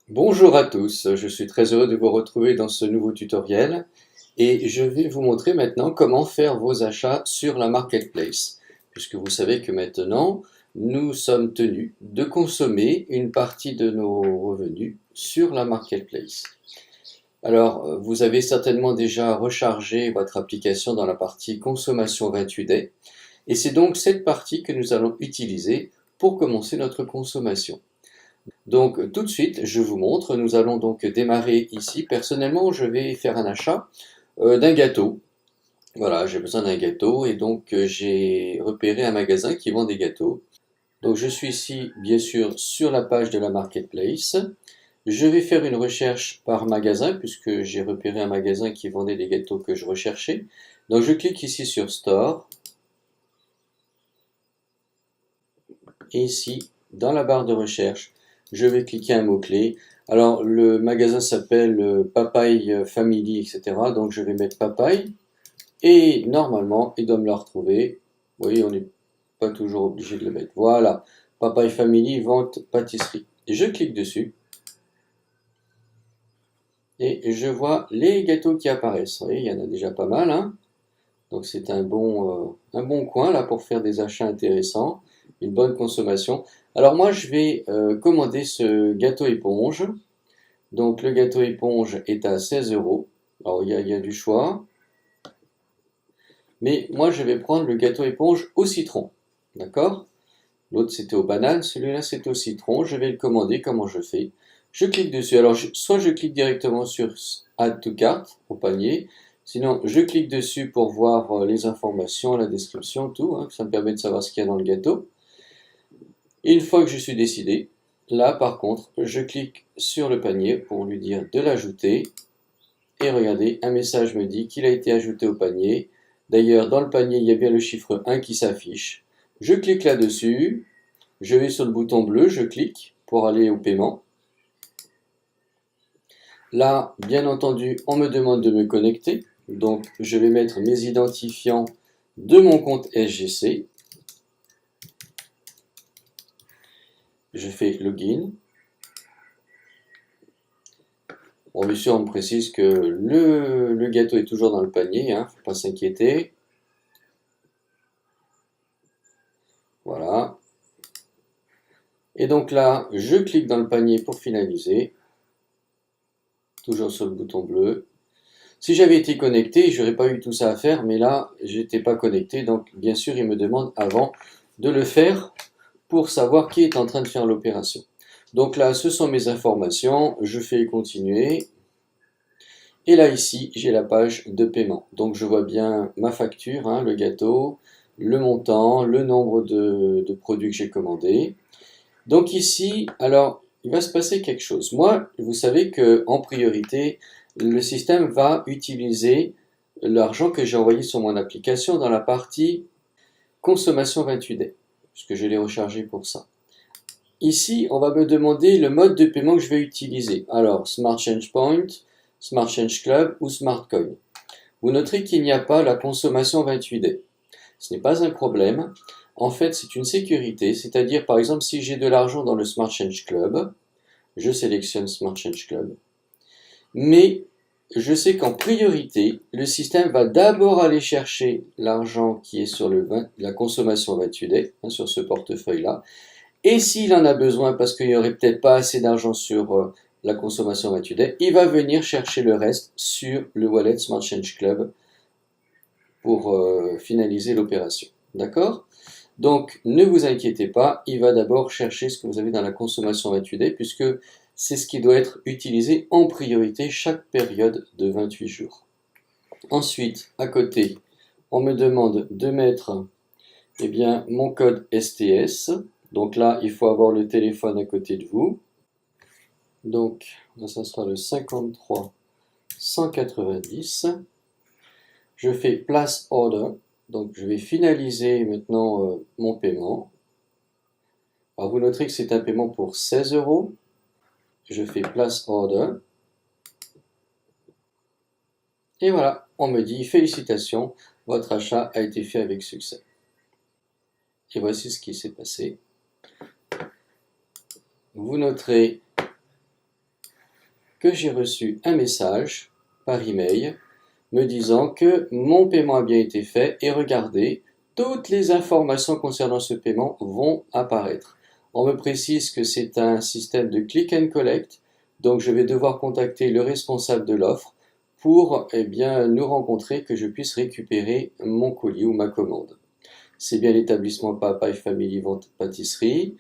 Bonjour à tous, je suis très heureux de vous retrouver dans ce nouveau tutoriel et je vais vous montrer maintenant comment faire vos achats sur la marketplace, puisque vous savez que maintenant nous sommes tenus de consommer une partie de nos revenus sur la marketplace. Alors, vous avez certainement déjà rechargé votre application dans la partie consommation 28 et c'est donc cette partie que nous allons utiliser pour commencer notre consommation. Donc tout de suite, je vous montre, nous allons donc démarrer ici. Personnellement, je vais faire un achat d'un gâteau. Voilà, j'ai besoin d'un gâteau et donc j'ai repéré un magasin qui vend des gâteaux. Donc je suis ici, bien sûr, sur la page de la marketplace. Je vais faire une recherche par magasin puisque j'ai repéré un magasin qui vendait des gâteaux que je recherchais. Donc je clique ici sur Store et ici, dans la barre de recherche, je vais cliquer un mot-clé. Alors, le magasin s'appelle Papaye Family, etc. Donc, je vais mettre Papaye. Et normalement, il doit me la retrouver. Vous voyez, on n'est pas toujours obligé de le mettre. Voilà. Papaye Family, vente pâtisserie. Et je clique dessus. Et je vois les gâteaux qui apparaissent. Vous voyez, il y en a déjà pas mal, hein. Donc, c'est un bon coin là pour faire des achats intéressants. Une bonne consommation. Alors, moi, je vais commander ce gâteau éponge. Donc le gâteau éponge est à 16 euros. Alors il y a du choix. Mais moi je vais prendre le gâteau éponge au citron. D'accord? L'autre c'était aux bananes, celui-là c'était au citron. Je vais le commander, comment je fais? Je clique dessus. Alors soit je clique directement sur Add to Cart, au panier. Sinon je clique dessus pour voir les informations, la description, tout, hein. Ça me permet de savoir ce qu'il y a dans le gâteau. Et une fois que je suis décidé, là par contre, je clique sur le panier pour lui dire de l'ajouter. Et regardez, un message me dit qu'il a été ajouté au panier. D'ailleurs, dans le panier, il y a bien le chiffre 1 qui s'affiche. Je clique là-dessus. Je vais sur le bouton bleu, je clique pour aller au paiement. Là, bien entendu, on me demande de me connecter. Donc, je vais mettre mes identifiants de mon compte SGC. Je fais login. Bon, bien sûr, on me précise que le gâteau est toujours dans le panier, hein, faut pas s'inquiéter. Voilà. Et donc là, je clique dans le panier pour finaliser. Toujours sur le bouton bleu. Si j'avais été connecté, je n'aurais pas eu tout ça à faire, mais là, j'étais pas connecté. Donc, bien sûr, il me demande avant de le faire pour savoir qui est en train de faire l'opération. Donc là, ce sont mes informations. Je fais continuer. Et là, ici, j'ai la page de paiement. Donc, je vois bien ma facture, hein, le gâteau, le montant, le nombre de produits que j'ai commandés. Donc ici, alors, il va se passer quelque chose. Moi, vous savez que en priorité, le système va utiliser l'argent que j'ai envoyé sur mon application dans la partie consommation 28 puisque je l'ai rechargé pour ça. Ici, on va me demander le mode de paiement que je vais utiliser. Alors, Smart Change Point, Smart Change Club ou Smart Coin. Vous noterez qu'il n'y a pas la consommation 28 Ce n'est pas un problème. En fait, c'est une sécurité, c'est-à-dire par exemple si j'ai de l'argent dans le Smart Change Club, je sélectionne Smart Change Club, mais je sais qu'en priorité, le système va d'abord aller chercher l'argent qui est sur la consommation 28 hein, sur ce portefeuille-là, et s'il en a besoin parce qu'il n'y aurait peut-être pas assez d'argent sur la consommation 28 il va venir chercher le reste sur le wallet Smart Change Club pour finaliser l'opération. D'accord? Donc, ne vous inquiétez pas, il va d'abord chercher ce que vous avez dans la consommation 28 puisque c'est ce qui doit être utilisé en priorité chaque période de 28 jours. Ensuite, à côté, on me demande de mettre eh bien, mon code STS. Donc là, il faut avoir le téléphone à côté de vous. Donc, là, ça sera le 53 190. Je fais Place Order. Donc, je vais finaliser maintenant mon paiement. Alors, vous noterez que c'est un paiement pour 16 euros. Je fais Place Order. Et voilà, on me dit félicitations, votre achat a été fait avec succès. Et voici ce qui s'est passé. Vous noterez que j'ai reçu un message par email me disant que mon paiement a bien été fait et regardez, toutes les informations concernant ce paiement vont apparaître. On me précise que c'est un système de click and collect, donc je vais devoir contacter le responsable de l'offre pour nous rencontrer, que je puisse récupérer mon colis ou ma commande. C'est bien l'établissement Papaye Family Vente Pâtisserie,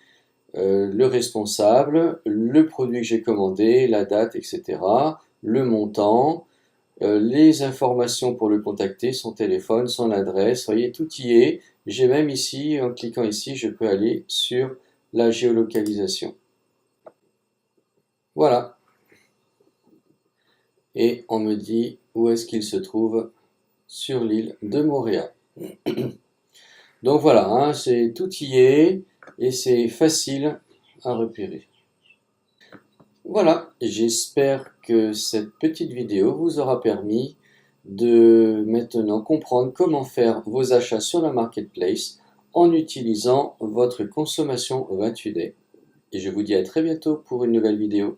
le responsable, le produit que j'ai commandé, la date, etc., le montant, les informations pour le contacter, son téléphone, son adresse, voyez, tout y est. J'ai même ici, en cliquant ici, je peux aller sur la géolocalisation. Voilà. Et on me dit où est-ce qu'il se trouve sur l'île de Moorea. Donc voilà, hein, tout y est et c'est facile à repérer. Voilà, j'espère que cette petite vidéo vous aura permis de maintenant comprendre comment faire vos achats sur la marketplace en utilisant votre consommation 28 Day. Et je vous dis à très bientôt pour une nouvelle vidéo.